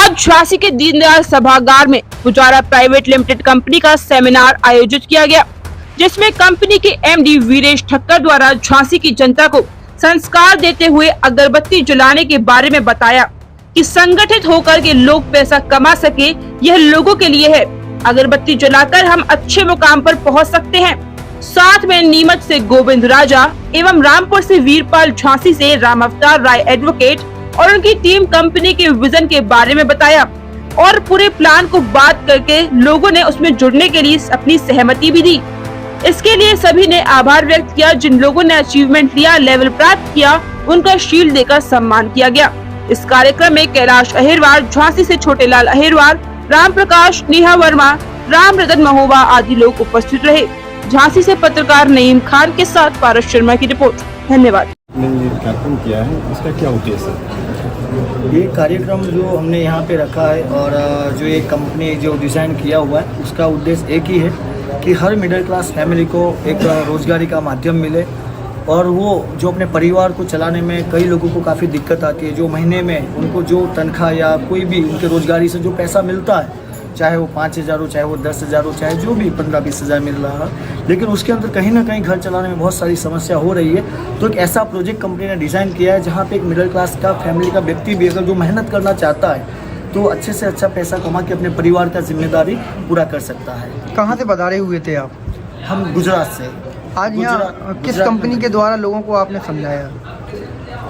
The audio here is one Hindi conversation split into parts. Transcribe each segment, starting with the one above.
आज झांसी के दीनदयाल सभागार में पुजारा प्राइवेट लिमिटेड कंपनी का सेमिनार आयोजित किया गया, जिसमें कंपनी के एमडी वीरेश ठक्कर द्वारा झांसी की जनता को संस्कार देते हुए अगरबत्ती जलाने के बारे में बताया कि संगठित होकर के लोग पैसा कमा सके, यह लोगों के लिए है। अगरबत्ती जलाकर हम अच्छे मुकाम पर पहुंच सकते हैं। साथ में नीमच से गोविंद राजा एवं रामपुर से वीरपाल, झांसी से राम अवतार राय एडवोकेट और उनकी टीम कंपनी के विजन के बारे में बताया और पूरे प्लान को बात करके लोगों ने उसमें जुड़ने के लिए अपनी सहमति भी दी। इसके लिए सभी ने आभार व्यक्त किया। जिन लोगों ने अचीवमेंट लिया, लेवल प्राप्त किया, उनका शील्ड देकर सम्मान किया गया। इस कार्यक्रम में कैलाश अहिरवार, झांसी से छोटेलाल अहिरवार, राम प्रकाश, नेहा वर्मा, राम रतन महोबा आदि लोग उपस्थित रहे। झांसी से पत्रकार नईम खान के साथ पारस शर्मा की रिपोर्ट। धन्यवाद। ये कार्यक्रम किया है, इसका क्या उद्देश्य है? ये कार्यक्रम जो हमने यहाँ पे रखा है और जो ये कंपनी जो डिज़ाइन किया हुआ है, उसका उद्देश्य एक ही है कि हर मिडिल क्लास फैमिली को एक रोज़गारी का माध्यम मिले और वो जो अपने परिवार को चलाने में कई लोगों को काफ़ी दिक्कत आती है। जो महीने में उनको जो तनख्वाह या कोई भी उनके रोज़गारी से जो पैसा मिलता है, चाहे वो 5,000 हो, चाहे वो 10,000 हो, चाहे जो भी 15-20 हज़ार मिल रहा है, लेकिन उसके अंदर कहीं ना कहीं घर चलाने में बहुत सारी समस्या हो रही है। तो एक ऐसा प्रोजेक्ट कंपनी ने डिज़ाइन किया है जहाँ पे एक मिडिल क्लास का फैमिली का व्यक्ति भी अगर जो मेहनत करना चाहता है तो अच्छे से अच्छा पैसा कमा के अपने परिवार का जिम्मेदारी पूरा कर सकता है। कहाँ से पधारे हुए थे आप? हम गुजरात से। आज यहाँ किस कंपनी के द्वारा लोगों को आपने समझाया?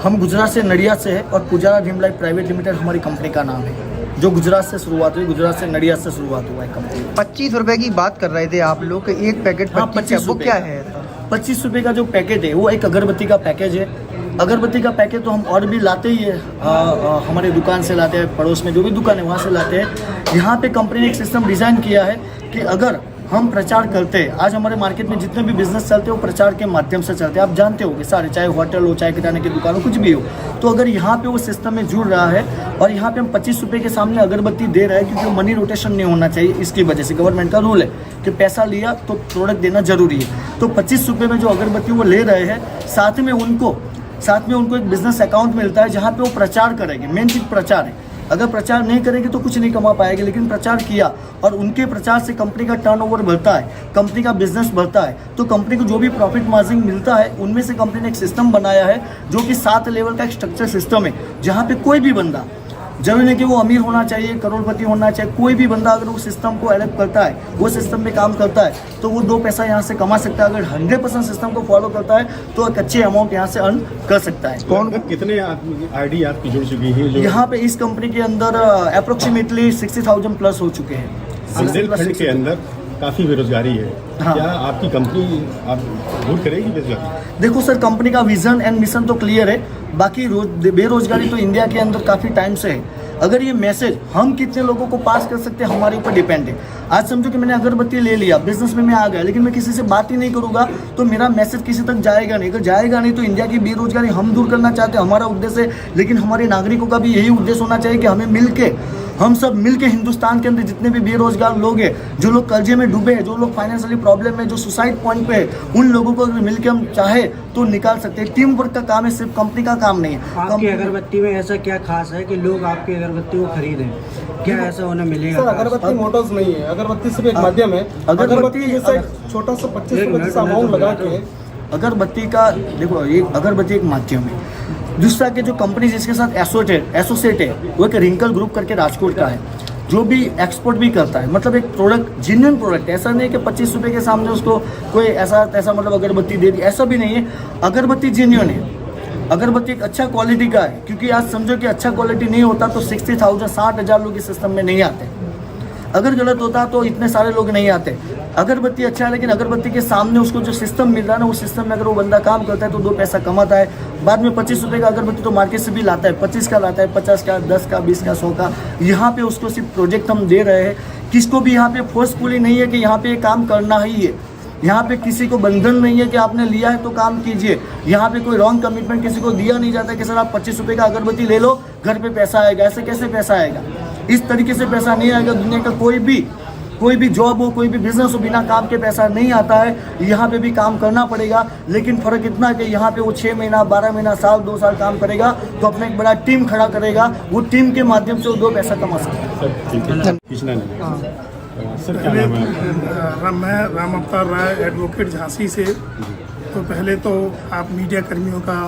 हम गुजरात से, नडियाद से है और पुजारा ड्रीमलाइफ प्राइवेट लिमिटेड हमारी कंपनी का नाम है, जो गुजरात से शुरुआत हुई। गुजरात से, नडियाद से शुरुआत हुआ है कंपनी। 25 रुपए की बात कर रहे थे आप लोग, एक पैकेट 25, वो क्या है? 25 रुपये का जो पैकेट है वो एक अगरबत्ती का पैकेज है। अगरबत्ती का पैकेज तो हम और भी लाते ही है, हमारे दुकान से लाते हैं, पड़ोस में जो भी दुकान है वहाँ से लाते हैं। यहाँ पे कंपनी ने एक सिस्टम डिज़ाइन किया है कि अगर हम प्रचार करते हैं, आज हमारे मार्केट में जितने भी बिजनेस चलते हैं वो प्रचार के माध्यम से चलते हैं। आप जानते हो कि सारे, चाहे होटल हो, चाहे किराने की दुकान हो, कुछ भी हो, तो अगर यहाँ पे वो सिस्टम में जुड़ रहा है और यहाँ पे हम 25 रुपये के सामने अगरबत्ती दे रहे हैं, क्योंकि मनी रोटेशन नहीं होना चाहिए। इसकी वजह से गवर्नमेंट का रूल है कि पैसा लिया तो प्रोडक्ट देना जरूरी है। तो 25 रुपये में जो अगरबत्ती वो ले रहे हैं, साथ में उनको एक बिजनेस अकाउंट मिलता है जहाँ पे वो प्रचार करेंगे। मेन चीज़ प्रचार है। अगर प्रचार नहीं करेंगे तो कुछ नहीं कमा पाएंगे, लेकिन प्रचार किया और उनके प्रचार से कंपनी का टर्नओवर बढ़ता है, कंपनी का बिजनेस बढ़ता है, तो कंपनी को जो भी प्रॉफिट मार्जिन मिलता है उनमें से कंपनी ने एक सिस्टम बनाया है जो कि 7 लेवल का एक स्ट्रक्चर सिस्टम है, जहाँ पे कोई भी बंदा, जरूरी नहीं कि वो अमीर होना चाहिए, करोड़पति होना चाहिए, कोई भी बंदा अगर वो सिस्टम को एडप्ट करता है, वो सिस्टम में काम करता है, तो वो 2 पैसा यहाँ से कमा सकता है। अगर 100% सिस्टम को फॉलो करता है तो एक अच्छे अमाउंट यहाँ से अर्न कर सकता है। कौन कितने आईडी आपकी जुड़ चुकी है? यहाँ पे इस कंपनी के अंदर अप्रोक्सीमेटली 60,000 प्लस हो चुके हैं। बुंदेलखंड के अंदर काफ़ी बेरोजगारी है। हाँ। क्या आपकी कंपनी आप दूर करेगी बेरोजगारी? देखो सर, कंपनी का विजन एंड मिशन तो क्लियर है, बाकी बेरोजगारी तो इंडिया के अंदर काफ़ी टाइम से है। अगर ये मैसेज हम कितने लोगों को पास कर सकते हैं हमारे ऊपर डिपेंड है। आज समझो कि मैंने अगरबत्ती ले लिया, बिजनेस में मैं आ गया, लेकिन मैं किसी से बात ही नहीं करूंगा तो मेरा मैसेज किसी तक जाएगा नहीं। अगर जाएगा नहीं तो इंडिया की बेरोजगारी हम दूर करना चाहते हैं, हमारा उद्देश्य है, लेकिन हमारे नागरिकों का भी यही उद्देश्य होना चाहिए कि हमें मिलके, हम सब मिलके हिंदुस्तान के अंदर जितने भी बेरोजगार लोग हैं, जो लोग कर्जे में डूबे हैं, जो लोग फाइनेंशियली प्रॉब्लम में, जो सुसाइड पॉइंट पे है, उन लोगों को अगर मिलके हम चाहे तो निकाल सकते हैं। टीम वर्क का काम है, सिर्फ कंपनी का काम नहीं है। आपकी अगरबत्ती में ऐसा क्या खास है कि लोग आपकी अगरबत्ती को खरीदें? क्या ऐसा उन्हें मिलेगा? सर, अगरबत्ती मोटर्स नहीं है, अगरबत्ती सिर्फ एक माध्यम है। अगरबत्ती जैसा छोटा सा 25 रुपये का अमाउंट लगा के अगरबत्ती का, देखो ये अगरबत्ती एक माध्यम है। दूसरा के जो कंपनी जिसके साथ एसोसिएट है वो एक रिंकल ग्रुप करके राजकोट का है, जो भी एक्सपोर्ट भी करता है। मतलब एक प्रोडक्ट, जेन्युइन प्रोडक्ट, ऐसा नहीं कि 25 रुपये के सामने उसको कोई ऐसा मतलब अगरबत्ती दे दी, ऐसा भी नहीं है। अगरबत्ती जेन्युइन है, अगरबत्ती एक अच्छा क्वालिटी का है, क्योंकि आज समझो कि अच्छा क्वालिटी नहीं होता तो 60,000 लोग इस सिस्टम में नहीं आते। अगर गलत होता तो इतने सारे लोग नहीं आते। अगरबत्ती अच्छा है, लेकिन अगरबत्ती के सामने उसको जो सिस्टम मिल रहा है ना, वो सिस्टम में अगर वो बंदा काम करता है तो 2 पैसा कमाता है। बाद में 25 रुपये का अगरबत्ती तो मार्केट से भी लाता है, 25 का लाता है, 50 का, 10 का, 20 का, 100 का। यहाँ पे उसको सिर्फ प्रोजेक्ट हम दे रहे हैं, किसको भी यहाँ पे फोर्सफुली नहीं है कि यहाँ पे काम करना ही है। यहाँ पे किसी को बंधन नहीं है कि आपने लिया है तो काम कीजिए। यहाँ पे कोई रॉन्ग कमिटमेंट किसी को दिया नहीं जाता कि सर आप 25 रुपये का अगरबत्ती ले लो, घर पे पैसा आएगा। ऐसे कैसे पैसा आएगा? इस तरीके से पैसा नहीं आएगा। दुनिया का कोई कोई भी जॉब हो, कोई भी बिजनेस हो, बिना काम के पैसा नहीं आता है। यहाँ पे भी काम करना पड़ेगा, लेकिन फ़र्क इतना है कि यहाँ पे वो 6 महीना, 12 महीना, साल, 2 साल काम करेगा तो अपना एक बड़ा टीम खड़ा करेगा, वो टीम के माध्यम से वो 2 पैसा कमा सकता है। सर ठीक है, खींचना नहीं। सर क्या नाम है? मैं राम अवतार राय, एडवोकेट झांसी से। तो पहले तो आप मीडिया कर्मियों का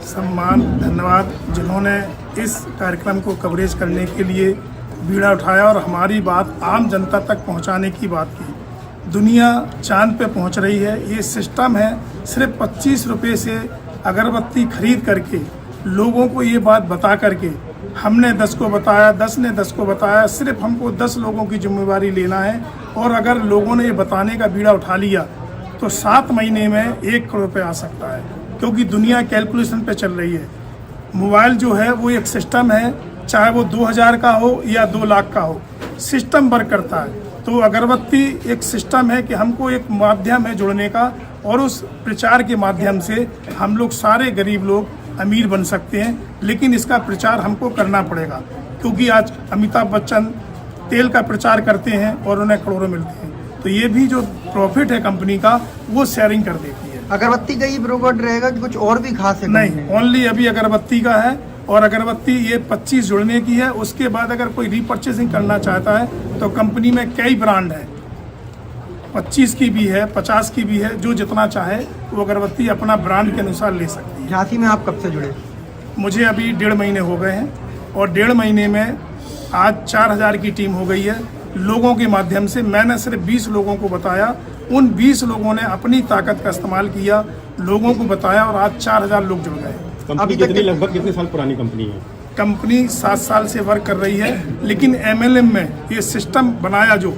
सम्मान, धन्यवाद, जिन्होंने इस कार्यक्रम को कवरेज करने के लिए बीड़ा उठाया और हमारी बात आम जनता तक पहुंचाने की बात की। दुनिया चांद पे पहुंच रही है। ये सिस्टम है, सिर्फ 25 रुपये से अगरबत्ती खरीद करके लोगों को ये बात बता करके, हमने 10 को बताया, 10 ने 10 को बताया, सिर्फ हमको 10 लोगों की जिम्मेवारी लेना है। और अगर लोगों ने ये बताने का बीड़ा उठा लिया तो 7 महीने में 1 करोड़ रुपये आ सकता है, क्योंकि दुनिया कैलकुलेशन पे चल रही है। मोबाइल जो है वो एक सिस्टम है, चाहे वो 2000 का हो या 2 लाख का हो, सिस्टम वर्क करता है। तो अगरबत्ती एक सिस्टम है कि हमको एक माध्यम है जुड़ने का, और उस प्रचार के माध्यम से हम लोग सारे गरीब लोग अमीर बन सकते हैं। लेकिन इसका प्रचार हमको करना पड़ेगा, क्योंकि आज अमिताभ बच्चन तेल का प्रचार करते हैं और उन्हें करोड़ों मिलते हैं। तो ये भी जो प्रॉफिट है कंपनी का, वो शेयरिंग कर देती है। अगरबत्ती का ही प्रोडक्ट रहेगा कि कुछ और भी खास है? नहीं, ओनली अभी अगरबत्ती का है। और अगरबत्ती ये 25 जुड़ने की है। उसके बाद अगर कोई रीपर्चेसिंग करना चाहता है तो कंपनी में कई ब्रांड है, 25 की भी है, 50 की भी है। जो जितना चाहे वो अगरबत्ती अपना ब्रांड के अनुसार ले सकती है। झांसी में आप कब से जुड़े? मुझे अभी 1.5 महीने हो गए हैं, और 1.5 महीने में आज 4000 की टीम हो गई है। लोगों के माध्यम से मैंने सिर्फ 20 लोगों को बताया, उन 20 लोगों ने अपनी ताकत का इस्तेमाल किया, लोगों को बताया, और आज 4000 लोग जुड़ गए। कंपनी कितनी, लगभग कितने साल पुरानी कंपनी है? कंपनी 7 साल से वर्क कर रही है, लेकिन MLM में ये सिस्टम बनाया जो